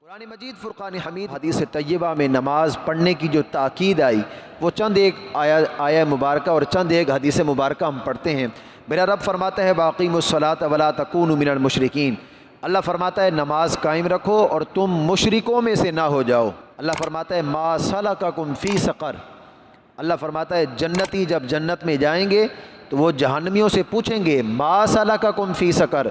قرآن مجید فرقان حمید حدیث طیبہ میں نماز پڑھنے کی جو تاکید آئی وہ چند ایک آیہ مبارکہ اور چند ایک حدیث مبارکہ ہم پڑھتے ہیں۔ میرا رب فرماتا ہے وَأَقِیمُوا الصَّلَاةَ وَلَا تَکُونُوا مِنَ الْمُشْرِکِینَ، اللہ فرماتا ہے نماز قائم رکھو اور تم مشرکوں میں سے نہ ہو جاؤ۔ اللہ فرماتا ہے مَا سَلَکَکُمْ فِی سَقَرَ، اللہ فرماتا ہے جنتی جب جنت میں جائیں گے تو وہ جہنمیوں سے پوچھیں گے مَا سَلَکَکُمْ فِی سَقَرَ،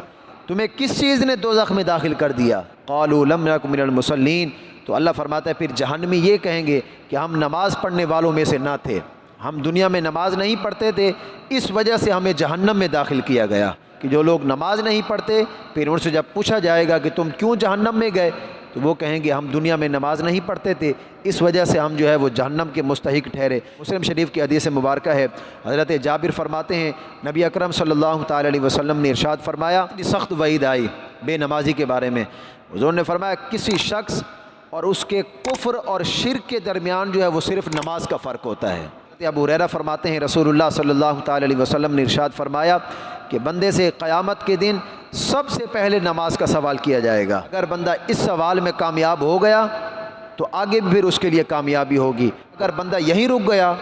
تمہیں کس چیز نے دوزخ میں داخل کر دیا؟ قالوا لم نک من المصلین، تو اللہ فرماتا ہے پھر جہنمی یہ کہیں گے کہ ہم نماز پڑھنے والوں میں سے نہ تھے، ہم دنیا میں نماز نہیں پڑھتے تھے، اس وجہ سے ہمیں جہنم میں داخل کیا گیا۔ کہ جو لوگ نماز نہیں پڑھتے پھر ان سے جب پوچھا جائے گا کہ تم کیوں جہنم میں گئے تو وہ کہیں گے ہم دنیا میں نماز نہیں پڑھتے تھے، اس وجہ سے ہم جو ہے وہ جہنم کے مستحق ٹھہرے۔ مسلم شریف کی حدیث مبارکہ ہے، حضرت جابر فرماتے ہیں نبی اکرم صلی اللہ تعالی علیہ وسلم نے ارشاد فرمایا، سخت وعید آئی بے نمازی کے بارے میں، حضور نے فرمایا کسی شخص اور اس کے کفر اور شرک کے درمیان جو ہے وہ صرف نماز کا فرق ہوتا ہے۔ ابو ہریرہ فرماتے ہیں رسول اللہ صلی اللہ تعالی علیہ وسلم نے ارشاد فرمایا کہ بندے سے قیامت کے دن سب سے پہلے نماز کا سوال کیا جائے گا، اگر بندہ اس سوال میں کامیاب ہو گیا تو آگے بھی پھر اس کے لیے کامیابی ہوگی، اگر بندہ یہیں رک گیا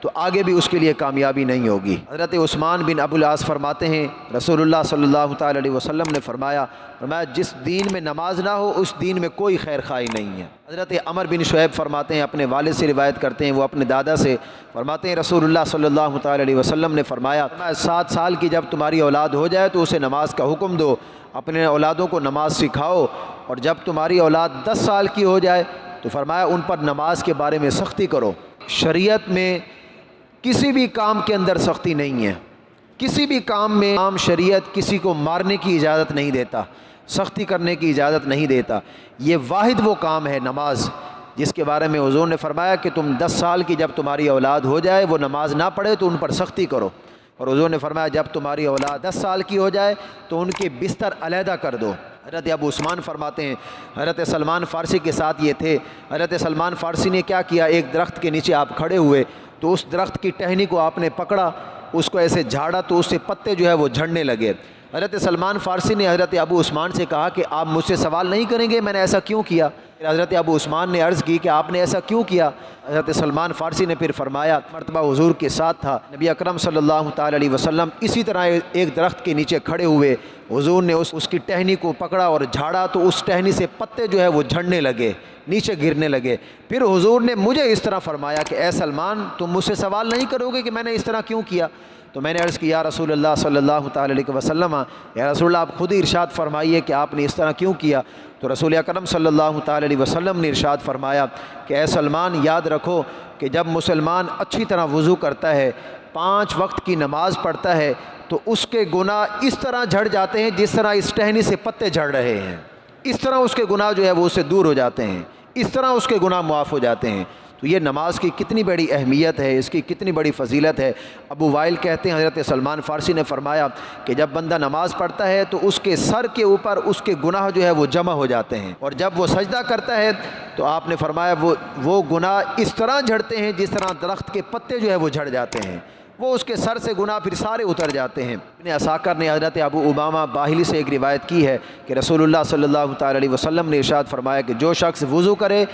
تو آگے بھی اس کے لیے کامیابی نہیں ہوگی۔ حضرت عثمان بن ابو العاص فرماتے ہیں رسول اللہ صلی اللہ تعالی علیہ وسلم نے فرمایا جس دین میں نماز نہ ہو اس دین میں کوئی خیر خواہی نہیں ہے۔ حضرت عمر بن شعیب فرماتے ہیں، اپنے والد سے روایت کرتے ہیں، وہ اپنے دادا سے فرماتے ہیں رسول اللہ صلی اللہ تعالی علیہ وسلم نے فرمایا 7 سال کی جب تمہاری اولاد ہو جائے تو اسے نماز کا حکم دو، اپنے اولادوں کو نماز سکھاؤ، اور جب تمہاری اولاد 10 سال کی ہو جائے تو فرمایا ان پر نماز کے بارے میں سختی کرو۔ شریعت میں کسی بھی کام کے اندر سختی نہیں ہے، کسی بھی کام میں شریعت کسی کو مارنے کی اجازت نہیں دیتا، سختی کرنے کی اجازت نہیں دیتا۔ یہ واحد وہ کام ہے نماز جس کے بارے میں حضور نے فرمایا کہ تم 10 سال کی جب تمہاری اولاد ہو جائے وہ نماز نہ پڑھے تو ان پر سختی کرو، اور حضور نے فرمایا جب تمہاری اولاد 10 سال کی ہو جائے تو ان کے بستر علیحدہ کر دو۔ حضرت ابو عثمان فرماتے ہیں حضرت سلمان فارسی کے ساتھ یہ تھے، حضرت سلمان فارسی نے کیا کیا، ایک درخت کے نیچے آپ کھڑے ہوئے تو اس درخت کی ٹہنی کو آپ نے پکڑا، اس کو ایسے جھاڑا تو اس سے پتے جو ہے وہ جھڑنے لگے۔ حضرت سلمان فارسی نے حضرت ابو عثمان سے کہا کہ آپ مجھ سے سوال نہیں کریں گے میں نے ایسا کیوں کیا؟ پھر حضرت ابو عثمان نے عرض کی کہ آپ نے ایسا کیوں کیا؟ حضرت سلمان فارسی نے پھر فرمایا مرتبہ حضور کے ساتھ تھا، نبی اکرم صلی اللہ تعالی علیہ وسلم اسی طرح ایک درخت کے نیچے کھڑے ہوئے، حضور نے اس کی ٹہنی کو پکڑا اور جھاڑا تو اس ٹہنی سے پتے جو ہے وہ جھڑنے لگے، نیچے گرنے لگے۔ پھر حضور نے مجھے اس طرح فرمایا کہ اے سلمان تم مجھ سے سوال نہیں کرو گے کہ میں نے اس طرح کیوں کیا؟ تو میں نے عرض کی یا رسول اللہ صلی اللہ تعالی علیہ وسلم، یا رسول اللہ آپ خود ہی ارشاد فرمائیے کہ آپ نے اس طرح کیوں کیا؟ تو رسول اکرم صلی اللہ تعالی علیہ وسلم نے ارشاد فرمایا کہ اے سلمان یاد رکھو کہ جب مسلمان اچھی طرح وضو کرتا ہے، 5 وقت کی نماز پڑھتا ہے تو اس کے گناہ اس طرح جھڑ جاتے ہیں جس طرح اس ٹہنی سے پتے جھڑ رہے ہیں، اس طرح اس کے گناہ جو ہے وہ اس سے دور ہو جاتے ہیں، اس طرح اس کے گناہ معاف ہو جاتے ہیں۔ تو یہ نماز کی کتنی بڑی اہمیت ہے، اس کی کتنی بڑی فضیلت ہے۔ ابو وائل کہتے ہیں حضرت سلمان فارسی نے فرمایا کہ جب بندہ نماز پڑھتا ہے تو اس کے سر کے اوپر اس کے گناہ جو ہے وہ جمع ہو جاتے ہیں، اور جب وہ سجدہ کرتا ہے تو آپ نے فرمایا وہ گناہ اس طرح جھڑتے ہیں جس طرح درخت کے پتے جو ہے وہ جھڑ جاتے ہیں، وہ اس کے سر سے گناہ پھر سارے اتر جاتے ہیں۔ ابن عساکر نے حضرت ابو امامہ باہلی سے ایک روایت کی ہے کہ رسول اللہ صلی اللہ تعالی علیہ وسلم نے ارشاد فرمایا کہ جو شخص وضو کرے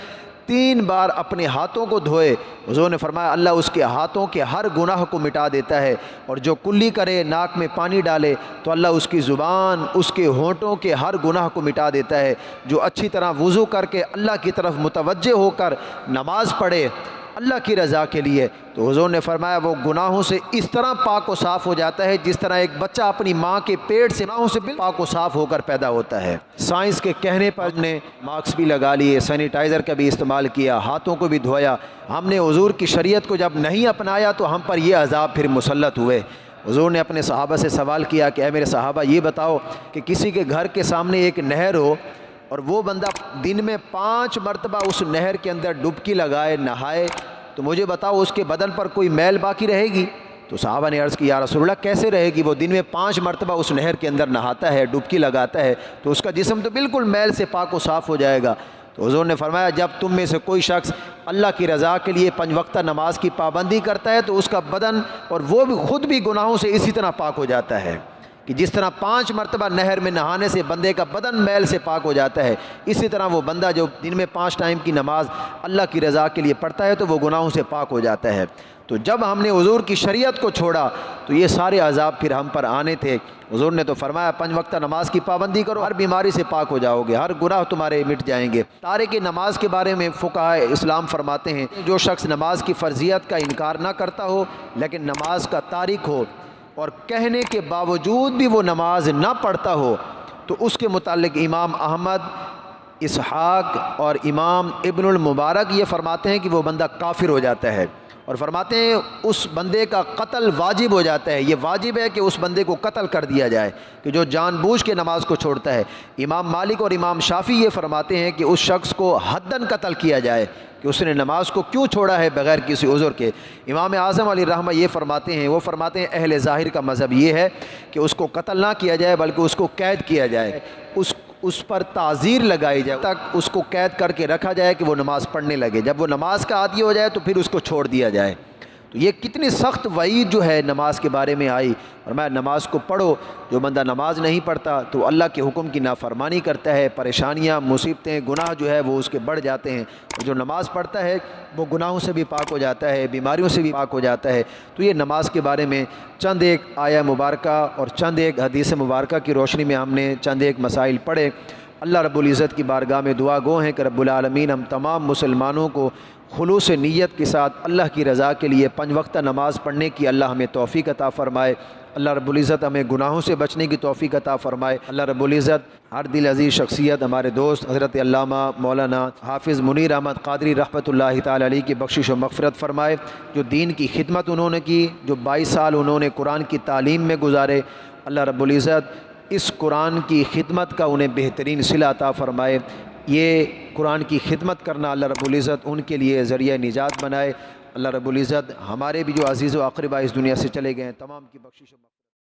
3 بار اپنے ہاتھوں کو دھوئے، حضور نے فرمایا اللہ اس کے ہاتھوں کے ہر گناہ کو مٹا دیتا ہے، اور جو کلی کرے ناک میں پانی ڈالے تو اللہ اس کی زبان اس کے ہونٹوں کے ہر گناہ کو مٹا دیتا ہے۔ جو اچھی طرح وضو کر کے اللہ کی طرف متوجہ ہو کر نماز پڑھے اللہ کی رضا کے لیے تو حضور نے فرمایا وہ گناہوں سے اس طرح پاک و صاف ہو جاتا ہے جس طرح ایک بچہ اپنی ماں کے پیٹ سے گناہوں سے پاک و صاف ہو کر پیدا ہوتا ہے۔ سائنس کے کہنے پر نے ماسک بھی لگا لیے، سینیٹائزر کا بھی استعمال کیا، ہاتھوں کو بھی دھویا۔ ہم نے حضور کی شریعت کو جب نہیں اپنایا تو ہم پر یہ عذاب پھر مسلط ہوئے۔ حضور نے اپنے صحابہ سے سوال کیا کہ اے میرے صحابہ یہ بتاؤ کہ کسی کے گھر کے سامنے ایک نہر ہو اور وہ بندہ دن میں 5 مرتبہ اس نہر کے اندر ڈبکی لگائے، نہائے، تو مجھے بتاؤ اس کے بدن پر کوئی میل باقی رہے گی؟ تو صحابہ نے عرض کی یا رسول اللہ کیسے رہے گی؟ وہ دن میں 5 مرتبہ اس نہر کے اندر نہاتا ہے، ڈبکی لگاتا ہے، تو اس کا جسم تو بالکل میل سے پاک و صاف ہو جائے گا۔ تو حضور نے فرمایا جب تم میں سے کوئی شخص اللہ کی رضا کے لیے 5 وقتہ نماز کی پابندی کرتا ہے تو اس کا بدن اور وہ بھی خود بھی گناہوں سے اسی طرح پاک ہو جاتا ہے کہ جس طرح 5 مرتبہ نہر میں نہانے سے بندے کا بدن میل سے پاک ہو جاتا ہے، اسی طرح وہ بندہ جو دن میں 5 ٹائم کی نماز اللہ کی رضا کے لیے پڑھتا ہے تو وہ گناہوں سے پاک ہو جاتا ہے۔ تو جب ہم نے حضور کی شریعت کو چھوڑا تو یہ سارے عذاب پھر ہم پر آنے تھے۔ حضور نے تو فرمایا 5 وقتہ نماز کی پابندی کرو، ہر بیماری سے پاک ہو جاؤ گے، ہر گناہ تمہارے مٹ جائیں گے۔ تارک نماز کے بارے میں فقہائے اسلام فرماتے ہیں جو شخص نماز کی فرضیت کا انکار نہ کرتا ہو لیکن نماز کا تارک ہو اور کہنے کے باوجود بھی وہ نماز نہ پڑھتا ہو تو اس کے متعلق امام احمد، اسحاق اور امام ابن المبارک یہ فرماتے ہیں کہ وہ بندہ کافر ہو جاتا ہے، اور فرماتے ہیں اس بندے کا قتل واجب ہو جاتا ہے۔ یہ واجب ہے کہ اس بندے کو قتل کر دیا جائے کہ جو جان بوجھ کے نماز کو چھوڑتا ہے۔ امام مالک اور امام شافعی یہ فرماتے ہیں کہ اس شخص کو حداً قتل کیا جائے کہ اس نے نماز کو کیوں چھوڑا ہے بغیر کسی عذر کے۔ امام اعظم علیہ الرحمہ یہ فرماتے ہیں، وہ فرماتے ہیں اہل ظاہر کا مذہب یہ ہے کہ اس کو قتل نہ کیا جائے بلکہ اس کو قید کیا جائے، اس پر تعزیر لگائی جائے تک اس کو قید کر کے رکھا جائے کہ وہ نماز پڑھنے لگے۔ جب وہ نماز کا عادی ہو جائے تو پھر اس کو چھوڑ دیا جائے۔ تو یہ کتنی سخت وعید جو ہے نماز کے بارے میں آئی، اور میں نماز کو پڑھو۔ جو بندہ نماز نہیں پڑھتا تو اللہ کے حکم کی نافرمانی کرتا ہے، پریشانیاں، مصیبتیں، گناہ جو ہے وہ اس کے بڑھ جاتے ہیں، اور جو نماز پڑھتا ہے وہ گناہوں سے بھی پاک ہو جاتا ہے، بیماریوں سے بھی پاک ہو جاتا ہے۔ تو یہ نماز کے بارے میں چند ایک آیہ مبارکہ اور چند ایک حدیث مبارکہ کی روشنی میں ہم نے چند ایک مسائل پڑھے۔ اللہ رب العزت کی بارگاہ میں دعا گو ہیں کہ رب العالمین ہم تمام مسلمانوں کو خلوص نیت کے ساتھ اللہ کی رضا کے لیے 5 وقتہ نماز پڑھنے کی اللہ ہمیں توفیق عطا فرمائے۔ اللہ رب العزت ہمیں گناہوں سے بچنے کی توفیق عطا فرمائے۔ اللہ رب العزت ہر دل عزیز شخصیت ہمارے دوست حضرت علامہ مولانا حافظ منیر احمد قادری رحمۃ اللہ تعالی علیہ کی بخشش و مغفرت فرمائے۔ جو دین کی خدمت انہوں نے کی، جو 22 سال انہوں نے قرآن کی تعلیم میں گزارے، اللہ رب العزت اس قرآن کی خدمت کا انہیں بہترین صلہ عطا فرمائے۔ یہ قرآن کی خدمت کرنا اللہ رب العزت ان کے لیے ذریعہ نجات بنائے۔ اللہ رب العزت ہمارے بھی جو عزیز و اقربا اس دنیا سے چلے گئے ہیں تمام کی بخشش و